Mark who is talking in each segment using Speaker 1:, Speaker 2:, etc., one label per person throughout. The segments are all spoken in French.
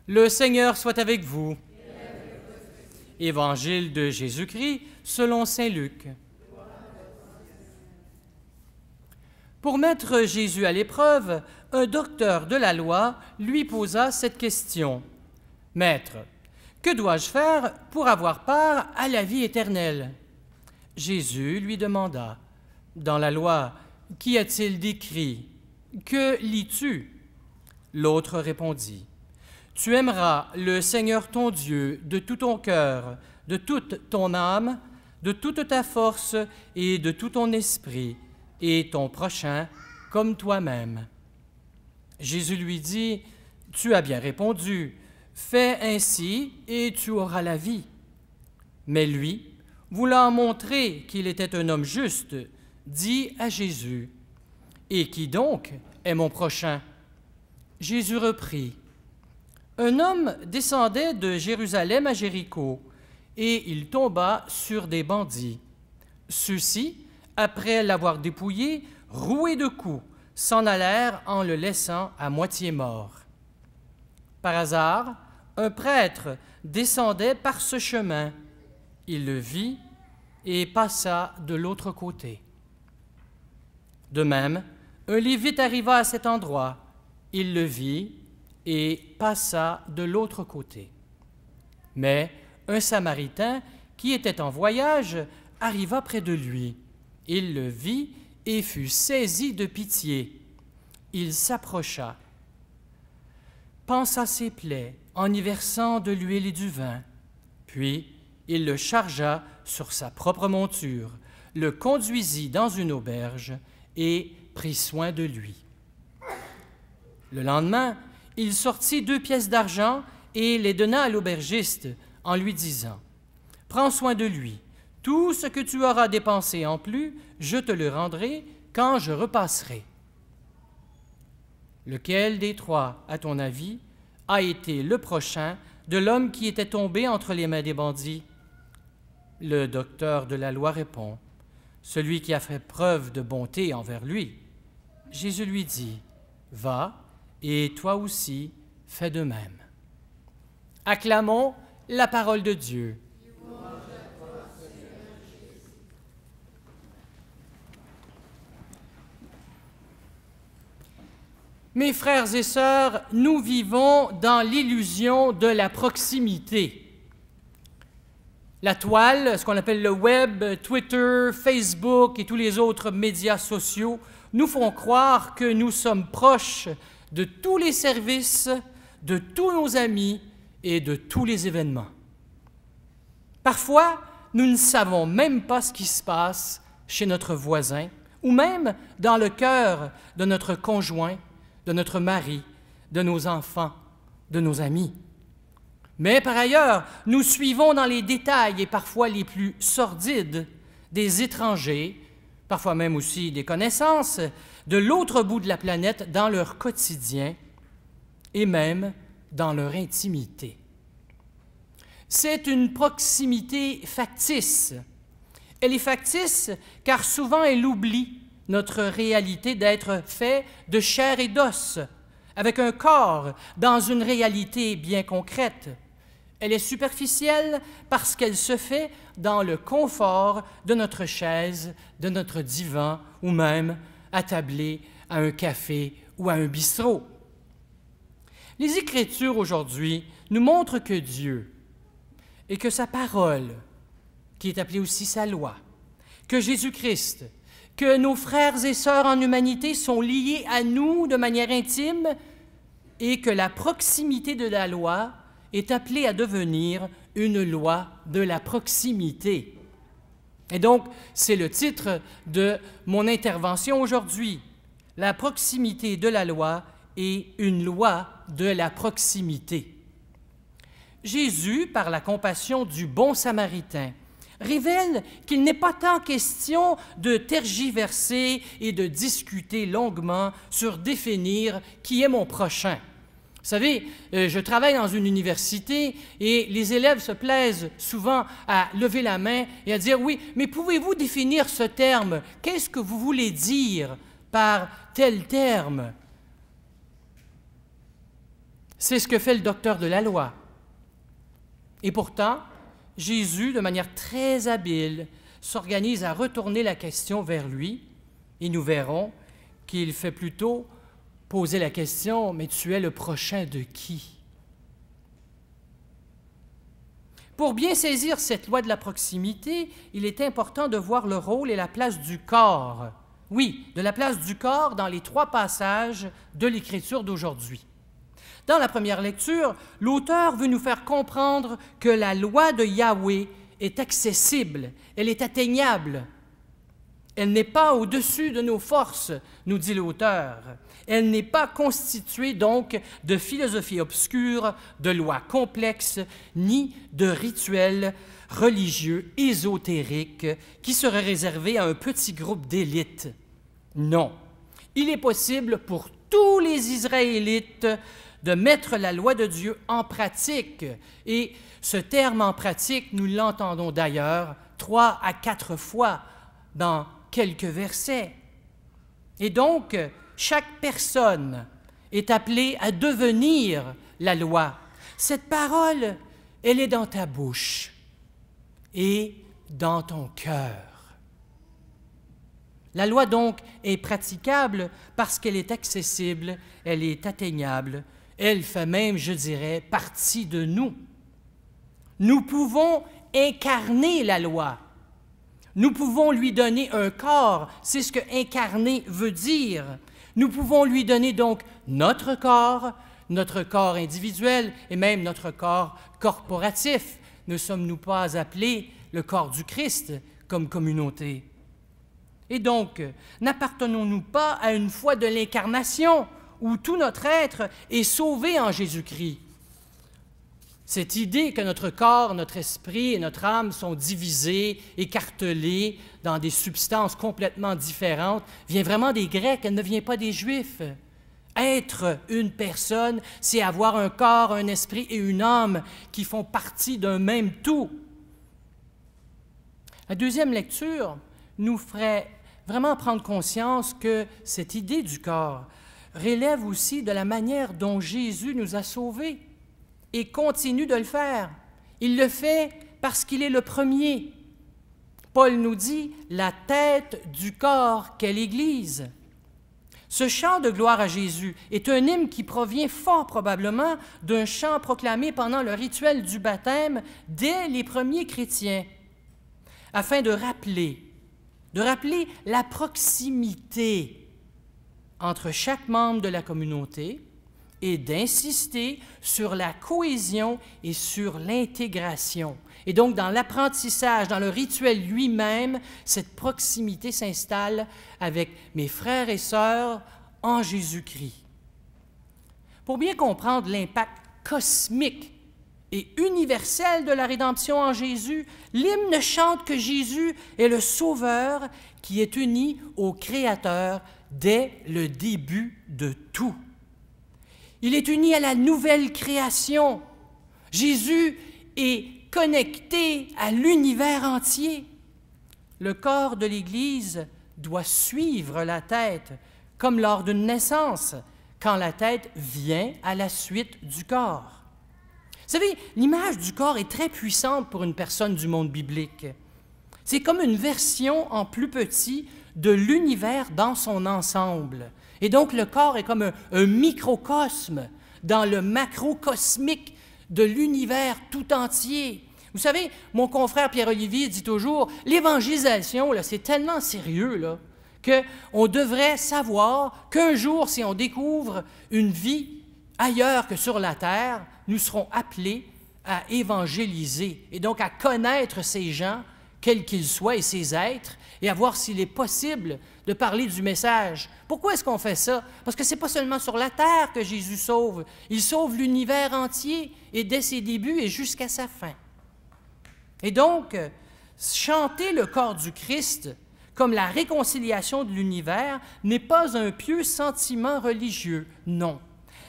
Speaker 1: Le Seigneur soit avec vous. Évangile de Jésus-Christ selon saint Luc. Pour mettre Jésus à l'épreuve, un docteur de la loi lui posa cette question. « Maître, que dois-je faire pour avoir part à la vie éternelle ?» Jésus lui demanda. « Dans la loi, qu'y a-t-il d'écrit? Que lis-tu » L'autre répondit. « Tu aimeras le Seigneur ton Dieu de tout ton cœur, de toute ton âme, de toute ta force et de tout ton esprit, et ton prochain comme toi-même. » Jésus lui dit, « Tu as bien répondu, fais ainsi et tu auras la vie. » Mais lui, voulant montrer qu'il était un homme juste, dit à Jésus, « Et qui donc est mon prochain? » Jésus reprit, « Un homme descendait de Jérusalem à Jéricho, et il tomba sur des bandits. Ceux-ci, après l'avoir dépouillé, roués de coups, s'en allèrent en le laissant à moitié mort. Par hasard, un prêtre descendait par ce chemin. Il le vit et passa de l'autre côté. De même, un Lévite arriva à cet endroit. Il le vit et passa de l'autre côté. Mais un Samaritain qui était en voyage arriva près de lui. Il le vit et fut saisi de pitié. Il s'approcha, pansa ses plaies en y versant de l'huile et du vin. Puis il le chargea sur sa propre monture, le conduisit dans une auberge et prit soin de lui. Le lendemain, il sortit 2 pièces d'argent et les donna à l'aubergiste en lui disant « Prends soin de lui. Tout ce que tu auras dépensé en plus, je te le rendrai quand je repasserai. » Lequel des 3, à ton avis, a été le prochain de l'homme qui était tombé entre les mains des bandits? Le docteur de la loi répond, « Celui qui a fait preuve de bonté envers lui. » Jésus lui dit, « Va, et toi aussi, fais de même. » Acclamons la parole de Dieu. Mes frères et sœurs, nous vivons dans l'illusion de la proximité. La toile, ce qu'on appelle le web, Twitter, Facebook et tous les autres médias sociaux nous font croire que nous sommes proches de tous les services, de tous nos amis et de tous les événements. Parfois, nous ne savons même pas ce qui se passe chez notre voisin ou même dans le cœur de notre conjoint, de notre mari, de nos enfants, de nos amis. Mais par ailleurs, nous suivons dans les détails et parfois les plus sordides des étrangers, parfois même aussi des connaissances, de l'autre bout de la planète dans leur quotidien et même dans leur intimité. C'est une proximité factice. Elle est factice car souvent elle oublie notre réalité d'être fait de chair et d'os, avec un corps dans une réalité bien concrète. Elle est superficielle parce qu'elle se fait dans le confort de notre chaise, de notre divan ou même attablé à un café ou à un bistrot. Les Écritures aujourd'hui nous montrent que Dieu et que sa parole, qui est appelée aussi sa loi, que Jésus-Christ, que nos frères et sœurs en humanité sont liés à nous de manière intime et que la proximité de la loi est appelée à devenir une loi de la proximité. Et donc, c'est le titre de mon intervention aujourd'hui. La proximité de la loi est une loi de la proximité. Jésus, par la compassion du bon Samaritain, révèle qu'il n'est pas tant question de tergiverser et de discuter longuement sur définir qui est mon prochain. Vous savez, je travaille dans une université et les élèves se plaisent souvent à lever la main et à dire « Oui, mais pouvez-vous définir ce terme? Qu'est-ce que vous voulez dire par tel terme? » C'est ce que fait le docteur de la loi. Et pourtant, Jésus, de manière très habile, s'organise à retourner la question vers lui, et nous verrons qu'il fait plutôt poser la question « Mais tu es le prochain de qui ?» Pour bien saisir cette loi de la proximité, il est important de voir le rôle et la place du corps. Oui, de la place du corps dans les 3 passages de l'Écriture d'aujourd'hui. Dans la première lecture, l'auteur veut nous faire comprendre que la loi de Yahweh est accessible, elle est atteignable. Elle n'est pas au-dessus de nos forces, nous dit l'auteur. Elle n'est pas constituée donc de philosophie obscure, de lois complexes, ni de rituels religieux ésotériques qui seraient réservés à un petit groupe d'élite. Non, il est possible pour tous les Israélites de mettre la loi de Dieu en pratique. Et ce terme en pratique, nous l'entendons d'ailleurs 3 à 4 fois dans quelques versets. Et donc, chaque personne est appelée à devenir la loi. Cette parole, elle est dans ta bouche et dans ton cœur. La loi, donc, est praticable parce qu'elle est accessible, elle est atteignable, elle fait même, je dirais, partie de nous. Nous pouvons incarner la loi. Nous pouvons lui donner un corps, c'est ce que incarner veut dire. Nous pouvons lui donner donc notre corps individuel et même notre corps corporatif. Ne sommes-nous pas appelés le corps du Christ comme communauté? Et donc, n'appartenons-nous pas à une foi de l'incarnation où tout notre être est sauvé en Jésus-Christ? Cette idée que notre corps, notre esprit et notre âme sont divisés, écartelés dans des substances complètement différentes, vient vraiment des Grecs, elle ne vient pas des Juifs. Être une personne, c'est avoir un corps, un esprit et une âme qui font partie d'un même tout. La deuxième lecture nous ferait vraiment prendre conscience que cette idée du corps relève aussi de la manière dont Jésus nous a sauvés et continue de le faire. Il le fait parce qu'il est le premier. Paul nous dit « la tête du corps qu'est l'Église ». Ce chant de gloire à Jésus est un hymne qui provient fort probablement d'un chant proclamé pendant le rituel du baptême dès les premiers chrétiens, afin de rappeler la proximité entre chaque membre de la communauté et d'insister sur la cohésion et sur l'intégration. Et donc, dans l'apprentissage, dans le rituel lui-même, cette proximité s'installe avec mes frères et sœurs en Jésus-Christ. Pour bien comprendre l'impact cosmique et universel de la rédemption en Jésus, l'hymne chante que Jésus est le Sauveur qui est uni au Créateur dès le début de tout. Il est uni à la nouvelle création. Jésus est connecté à l'univers entier. Le corps de l'Église doit suivre la tête, comme lors d'une naissance, quand la tête vient à la suite du corps. Vous savez, l'image du corps est très puissante pour une personne du monde biblique. C'est comme une version en plus petit de l'univers dans son ensemble. Et donc, le corps est comme un microcosme dans le macrocosmique de l'univers tout entier. Vous savez, mon confrère Pierre-Olivier dit toujours, l'évangélisation, c'est tellement sérieux qu'on devrait savoir qu'un jour, si on découvre une vie ailleurs que sur la terre, nous serons appelés à évangéliser et donc à connaître ces gens, quels qu'ils soient, et ces êtres, et à voir s'il est possible de parler du message. Pourquoi est-ce qu'on fait ça? Parce que ce n'est pas seulement sur la terre que Jésus sauve, il sauve l'univers entier, et dès ses débuts et jusqu'à sa fin. Et donc, chanter le corps du Christ comme la réconciliation de l'univers n'est pas un pieux sentiment religieux, non.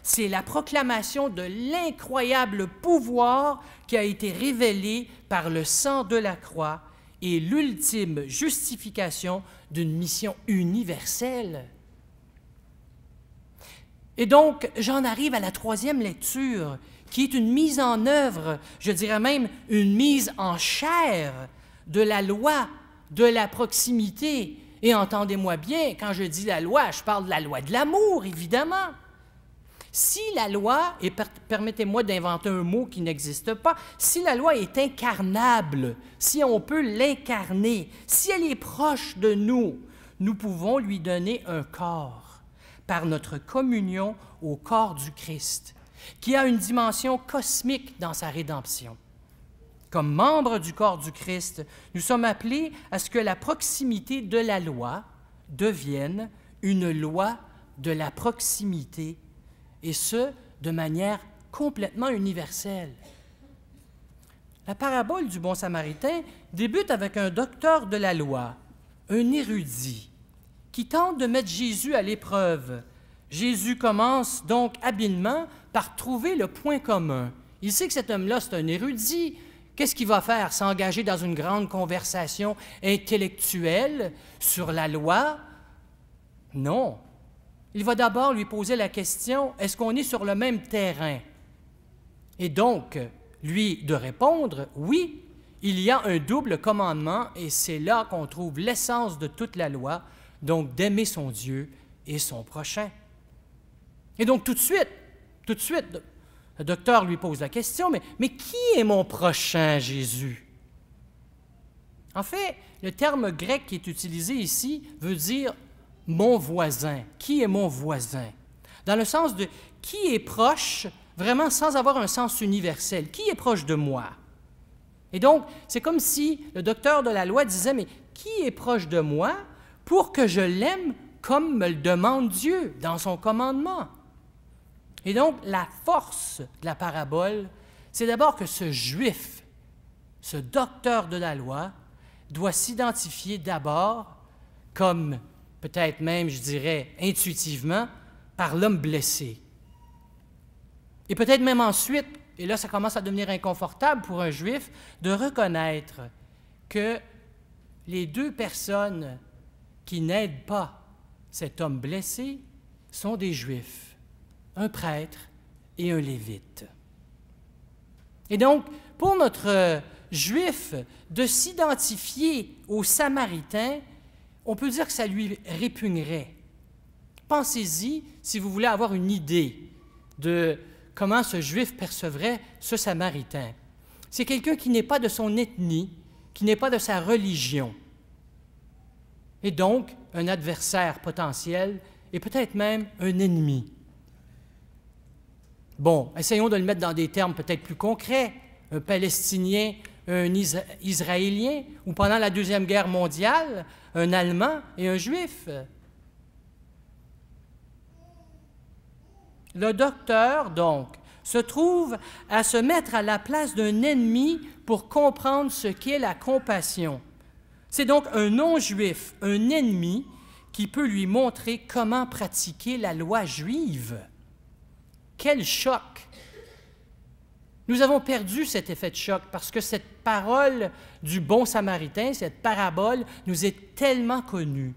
Speaker 1: C'est la proclamation de l'incroyable pouvoir qui a été révélé par le sang de la croix et l'ultime justification d'une mission universelle. Et donc, j'en arrive à la troisième lecture, qui est une mise en œuvre, je dirais même une mise en chair de la loi, de la proximité. Et entendez-moi bien, quand je dis la loi, je parle de la loi de l'amour, évidemment. Si la loi, et permettez-moi d'inventer un mot qui n'existe pas, si la loi est incarnable, si on peut l'incarner, si elle est proche de nous, nous pouvons lui donner un corps par notre communion au corps du Christ, qui a une dimension cosmique dans sa rédemption. Comme membres du corps du Christ, nous sommes appelés à ce que la proximité de la loi devienne une loi de la proximité, et ce, de manière complètement universelle. La parabole du bon samaritain débute avec un docteur de la loi, un érudit, qui tente de mettre Jésus à l'épreuve. Jésus commence donc habilement par trouver le point commun. Il sait que cet homme-là, c'est un érudit. Qu'est-ce qu'il va faire? S'engager dans une grande conversation intellectuelle sur la loi? Non. Il va d'abord lui poser la question, est-ce qu'on est sur le même terrain? Et donc, lui de répondre, oui, il y a un double commandement et c'est là qu'on trouve l'essence de toute la loi, donc d'aimer son Dieu et son prochain. Et donc tout de suite, le docteur lui pose la question, mais qui est mon prochain, Jésus? En fait, le terme grec qui est utilisé ici veut dire mon voisin. Qui est mon voisin? Dans le sens de qui est proche, vraiment sans avoir un sens universel. Qui est proche de moi? Et donc, c'est comme si le docteur de la loi disait, mais qui est proche de moi pour que je l'aime comme me le demande Dieu dans son commandement? Et donc, la force de la parabole, c'est d'abord que ce juif, ce docteur de la loi, doit s'identifier d'abord comme, peut-être même, je dirais, intuitivement, par l'homme blessé. Et peut-être même ensuite, et là ça commence à devenir inconfortable pour un juif, de reconnaître que les deux personnes qui n'aident pas cet homme blessé sont des juifs, un prêtre et un lévite. Et donc, pour notre juif, de s'identifier au Samaritain, on peut dire que ça lui répugnerait. Pensez-y si vous voulez avoir une idée de comment ce juif percevrait ce Samaritain. C'est quelqu'un qui n'est pas de son ethnie, qui n'est pas de sa religion, et donc un adversaire potentiel et peut-être même un ennemi. Bon, essayons de le mettre dans des termes peut-être plus concrets. Un Palestinien, un Israélien, ou pendant la Deuxième Guerre mondiale, un Allemand et un Juif. Le docteur, donc, se trouve à se mettre à la place d'un ennemi pour comprendre ce qu'est la compassion. C'est donc un non-juif, un ennemi, qui peut lui montrer comment pratiquer la loi juive. Quel choc! Nous avons perdu cet effet de choc parce que cette parole du bon samaritain, cette parabole, nous est tellement connue.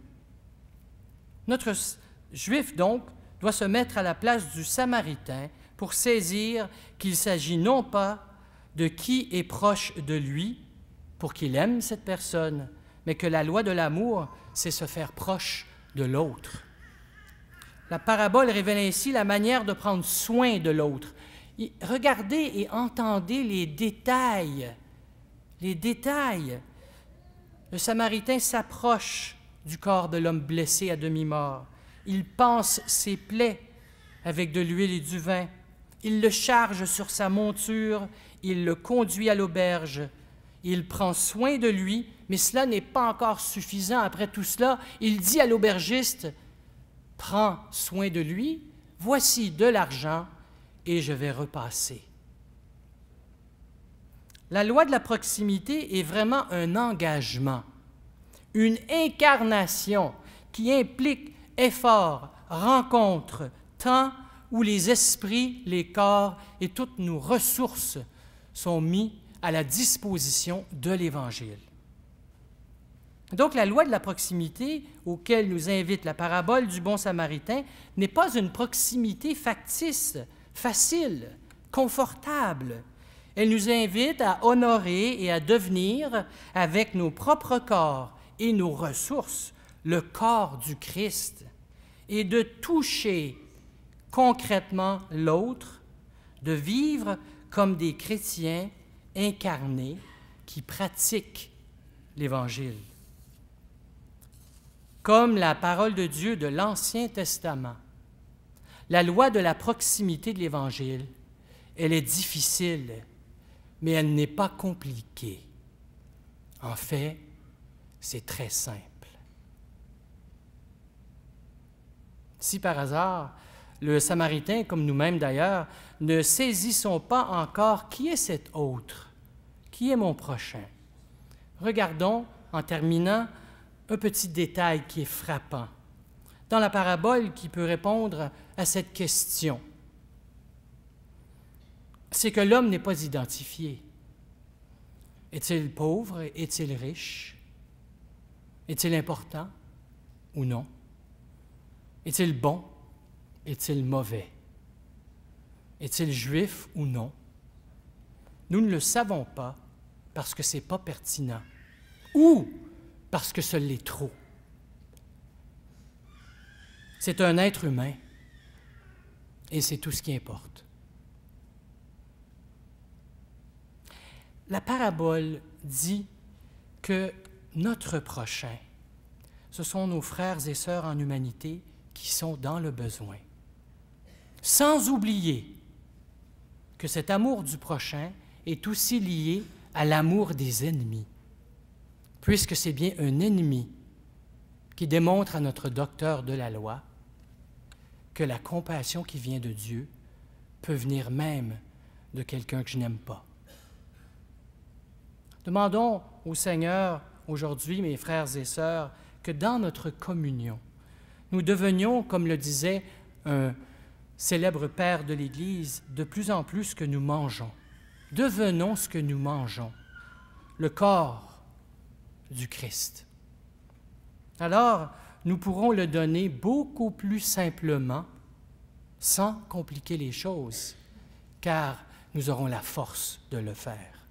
Speaker 1: Notre juif, donc, doit se mettre à la place du samaritain pour saisir qu'il s'agit non pas de qui est proche de lui pour qu'il aime cette personne, mais que la loi de l'amour, c'est se faire proche de l'autre. La parabole révèle ainsi la manière de prendre soin de l'autre. Regardez et entendez les détails. Les détails. Le Samaritain s'approche du corps de l'homme blessé à demi-mort. Il panse ses plaies avec de l'huile et du vin. Il le charge sur sa monture. Il le conduit à l'auberge. Il prend soin de lui, mais cela n'est pas encore suffisant. Après tout cela, il dit à l'aubergiste, « Prends soin de lui, voici de l'argent et je vais repasser. » La loi de la proximité est vraiment un engagement, une incarnation qui implique effort, rencontre, temps où les esprits, les corps et toutes nos ressources sont mis à la disposition de l'Évangile. Donc, la loi de la proximité auquel nous invite la parabole du bon samaritain n'est pas une proximité factice, facile, confortable. Elle nous invite à honorer et à devenir, avec nos propres corps et nos ressources, le corps du Christ, et de toucher concrètement l'autre, de vivre comme des chrétiens incarnés qui pratiquent l'Évangile. Comme la parole de Dieu de l'Ancien Testament, la loi de la proximité de l'Évangile, elle est difficile, mais elle n'est pas compliquée. En fait, c'est très simple. Si par hasard, le Samaritain, comme nous-mêmes d'ailleurs, ne saisissons pas encore qui est cet autre, qui est mon prochain, regardons, en terminant, un petit détail qui est frappant dans la parabole qui peut répondre à cette question. C'est que l'homme n'est pas identifié. Est-il pauvre? Est-il riche? Est-il important ou non? Est-il bon? Est-il mauvais? Est-il juif ou non? Nous ne le savons pas parce que ce n'est pas pertinent ou parce que ce l'est trop. C'est un être humain et c'est tout ce qui importe. La parabole dit que notre prochain, ce sont nos frères et sœurs en humanité qui sont dans le besoin. Sans oublier que cet amour du prochain est aussi lié à l'amour des ennemis, puisque c'est bien un ennemi qui démontre à notre docteur de la loi que la compassion qui vient de Dieu peut venir même de quelqu'un que je n'aime pas. Demandons au Seigneur aujourd'hui, mes frères et sœurs, que dans notre communion, nous devenions, comme le disait un célèbre père de l'Église, de plus en plus ce que nous mangeons. Devenons ce que nous mangeons, le corps du Christ. Alors, nous pourrons le donner beaucoup plus simplement, sans compliquer les choses, car nous aurons la force de le faire.